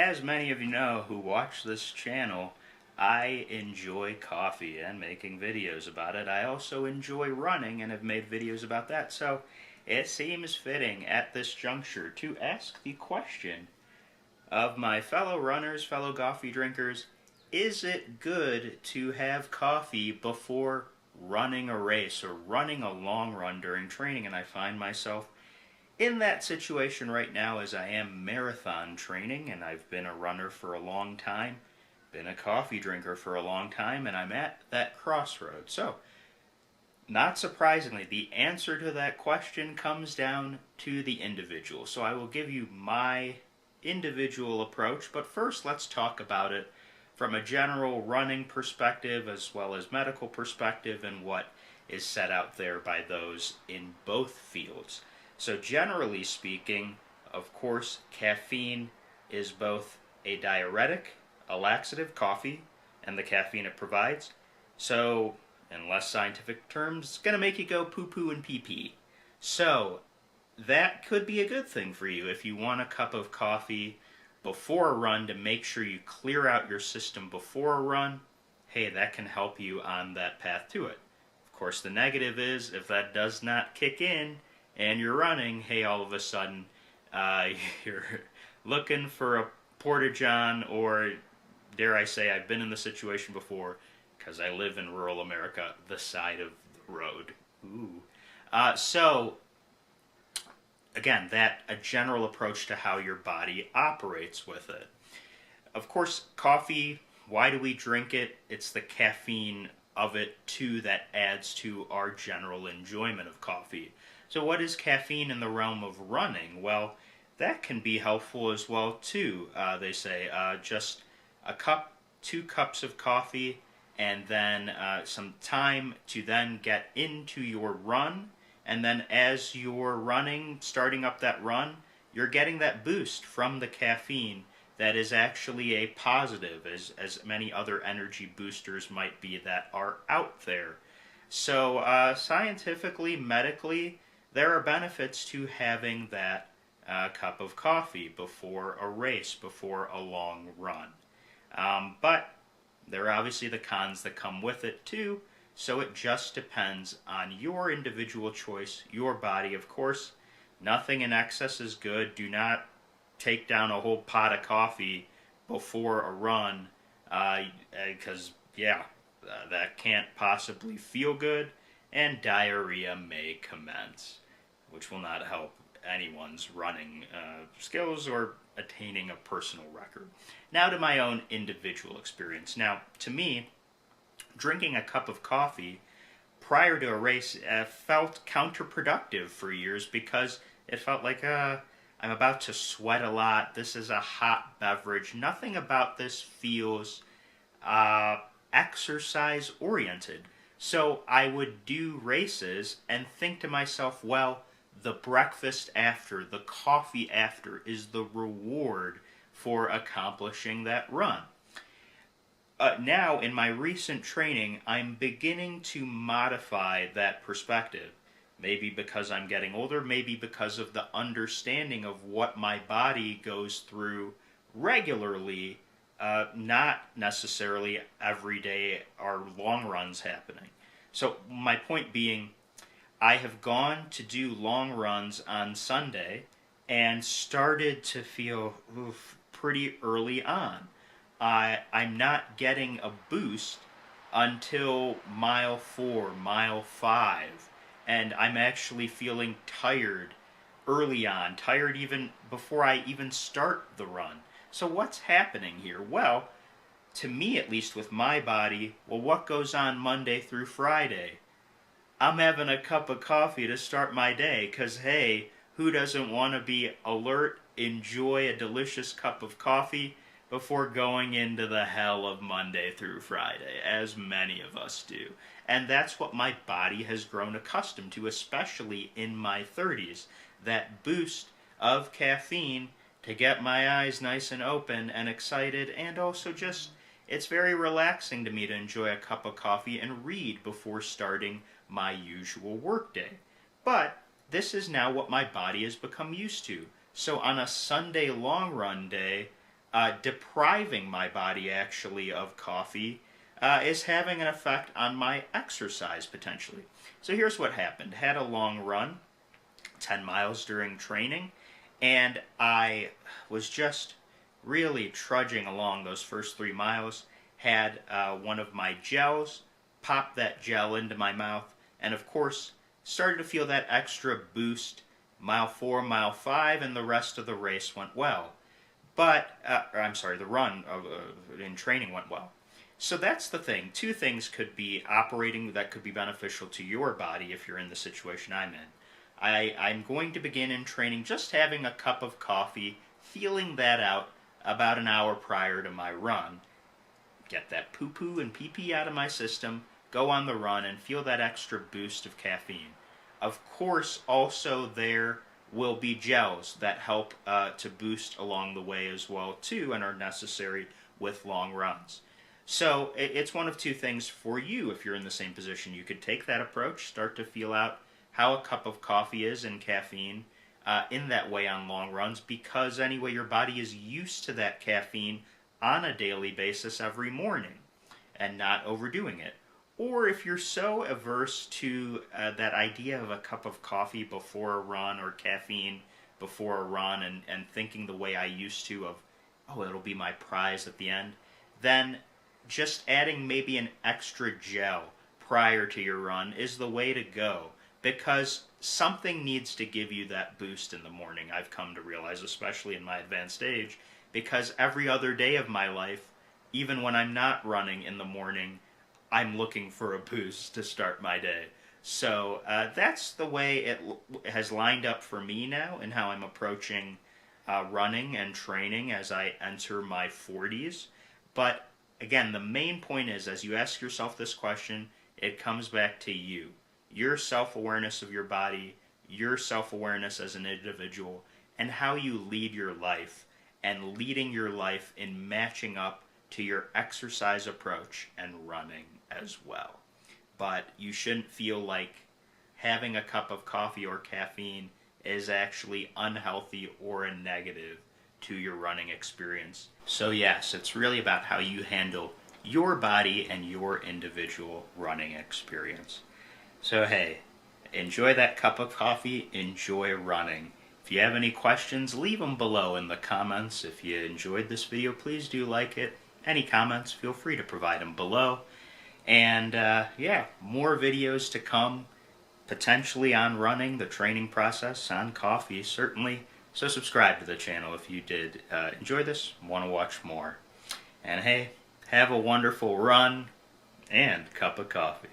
as many of you know who watch this channel, I enjoy coffee and making videos about it. I also enjoy running and have made videos about that. So it seems fitting at this juncture to ask the question of my fellow runners, fellow coffee drinkers, is it good to have coffee before running a race or running a long run during training? And I find myself in that situation right now as I am marathon training, and I've been a runner for a long time, been a coffee drinker for a long time, and I'm at that crossroad. So, not surprisingly, the answer to that question comes down to the individual. So I will give you my individual approach, but first let's talk about it from a general running perspective as well as medical perspective and what is set out there by those in both fields. So generally speaking, of course, caffeine is both a diuretic, a laxative, coffee, and the caffeine it provides. So, in less scientific terms, it's going to make you go poo-poo and pee-pee. So, that could be a good thing for you if you want a cup of coffee before a run to make sure you clear out your system before a run. Hey, that can help you on that path to it. Of course, the negative is if that does not kick in and you're running, hey, all of a sudden you're looking for a porta-john, or dare I say, I've been in the situation before because I live in rural America, the side of the road. Ooh. So, again, that a general approach to how your body operates with it. Of course, coffee, why do we drink it? It's the caffeine of it, too, that adds to our general enjoyment of coffee. So what is caffeine in the realm of running? Well, that can be helpful as well, too. They say just a cup, 2 cups of coffee, and then some time to then get into your run. And then as you're running, starting up that run, you're getting that boost from the caffeine that is actually a positive, as many other energy boosters might be that are out there. So scientifically, medically, there are benefits to having that cup of coffee before a race, before a long run. But there are obviously the cons that come with it too, so it just depends on your individual choice, your body. Of course, nothing in excess is good. Do not take down a whole pot of coffee before a run, because, that can't possibly feel good, and diarrhea may commence, which will not help anyone's running skills or attaining a personal record. Now to my own individual experience. Now, to me, drinking a cup of coffee prior to a race felt counterproductive for years because it felt like I'm about to sweat a lot. This is a hot beverage. Nothing about this feels exercise oriented. So I would do races and think to myself, well, the breakfast after, the coffee after is the reward for accomplishing that run. Now, in my recent training, I'm beginning to modify that perspective. Maybe because I'm getting older, maybe because of the understanding of what my body goes through regularly, not necessarily every day are long runs happening. So my point being, I have gone to do long runs on Sunday and started to feel pretty early on. I'm not getting a boost until mile 4, mile 5, and I'm actually feeling tired early on, tired even before I even start the run. So what's happening here? Well, to me at least with my body, well, what goes on Monday through Friday? I'm having a cup of coffee to start my day, because hey, who doesn't want to be alert, enjoy a delicious cup of coffee before going into the hell of Monday through Friday, as many of us do. And that's what my body has grown accustomed to, especially in my 30s. That boost of caffeine to get my eyes nice and open and excited, and also just, it's very relaxing to me to enjoy a cup of coffee and read before starting my usual workday. But this is now what my body has become used to. So on a Sunday long run day, depriving my body actually of coffee is having an effect on my exercise potentially. So here's what happened. Had a long run, 10 miles during training, and I was just really trudging along those first 3 miles. Had one of my gels, popped that gel into my mouth, and of course started to feel that extra boost mile 4, mile 5, and the rest of the race went well. But, I'm sorry, the run in training went well. So that's the thing. Two things could be operating that could be beneficial to your body if you're in the situation I'm in. I'm going to begin in training just having a cup of coffee, feeling that out about an hour prior to my run. Get that poo-poo and pee-pee out of my system, go on the run, and feel that extra boost of caffeine. Of course, also there will be gels that help to boost along the way as well, too, and are necessary with long runs. So it's one of two things for you if you're in the same position. You could take that approach, start to feel out how a cup of coffee is in caffeine in that way on long runs, because anyway your body is used to that caffeine on a daily basis every morning and not overdoing it. Or if you're so averse to that idea of a cup of coffee before a run or caffeine before a run and thinking the way I used to of, oh, it'll be my prize at the end, then just adding maybe an extra gel prior to your run is the way to go, because something needs to give you that boost in the morning, I've come to realize, especially in my advanced age, because every other day of my life, even when I'm not running in the morning, I'm looking for a boost to start my day. So that's the way it has lined up for me now and how I'm approaching running and training as I enter my 40s. But again, the main point is, as you ask yourself this question, it comes back to you. Your self-awareness of your body, your self-awareness as an individual, and how you lead your life, and leading your life in matching up to your exercise approach and running as well. But you shouldn't feel like having a cup of coffee or caffeine is actually unhealthy or a negative to your running experience. So yes, it's really about how you handle your body and your individual running experience. So hey, enjoy that cup of coffee, enjoy running. If you have any questions, leave them below in the comments. If you enjoyed this video, please do like it. Any comments, feel free to provide them below. And yeah, more videos to come, potentially on running, the training process, on coffee, certainly. So subscribe to the channel if you did enjoy this, want to watch more. And hey, have a wonderful run and cup of coffee.